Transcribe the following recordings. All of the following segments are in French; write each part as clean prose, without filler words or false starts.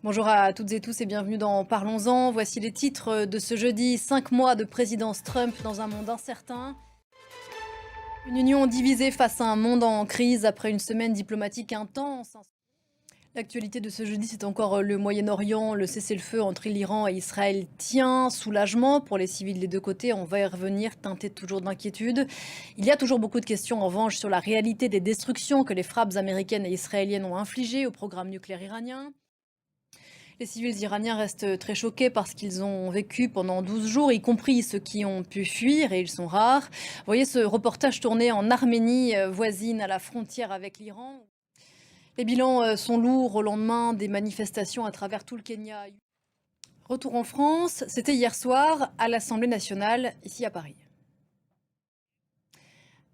Bonjour à toutes et tous et bienvenue dans Parlons-en. Voici les titres de ce jeudi. 5 mois de présidence Trump dans un monde incertain. Une union divisée face à un monde en crise après une semaine diplomatique intense. L'actualité de ce jeudi, c'est encore le Moyen-Orient. Le cessez-le-feu entre l'Iran et Israël tient. Soulagement pour les civils des deux côtés. On va y revenir, teinté toujours d'inquiétude. Il y a toujours beaucoup de questions en revanche sur la réalité des destructions que les frappes américaines et israéliennes ont infligées au programme nucléaire iranien. Les civils iraniens restent très choqués parce qu'ils ont vécu pendant 12 jours, y compris ceux qui ont pu fuir, et ils sont rares. Vous voyez ce reportage tourné en Arménie, voisine à la frontière avec l'Iran. Les bilans sont lourds au lendemain des manifestations à travers tout le Kenya. Retour en France, c'était hier soir à l'Assemblée nationale, ici à Paris.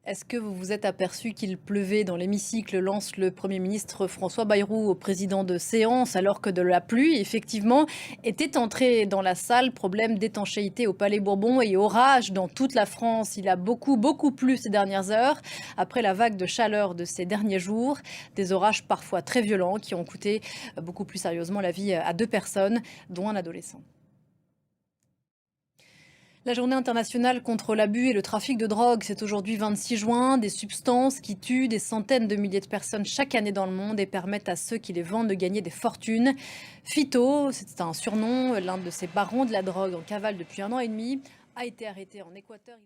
Est-ce que vous vous êtes aperçu qu'il pleuvait dans l'hémicycle, lance le Premier ministre François Bayrou au président de séance, alors que de la pluie, effectivement, était entrée dans la salle. Problème d'étanchéité au Palais Bourbon et orage dans toute la France. Il a beaucoup plu ces dernières heures, après la vague de chaleur de ces derniers jours. Des orages parfois très violents qui ont coûté beaucoup plus sérieusement la vie à 2 personnes, dont un adolescent. La journée internationale contre l'abus et le trafic de drogue, c'est aujourd'hui 26 juin. Des substances qui tuent des centaines de milliers de personnes chaque année dans le monde et permettent à ceux qui les vendent de gagner des fortunes. Fito, c'est un surnom, l'un de ces barons de la drogue en cavale depuis 1 an et demi, a été arrêté en Équateur.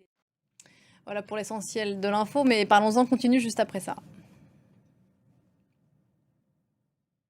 Voilà pour l'essentiel de l'info, mais parlons-en continue juste après ça.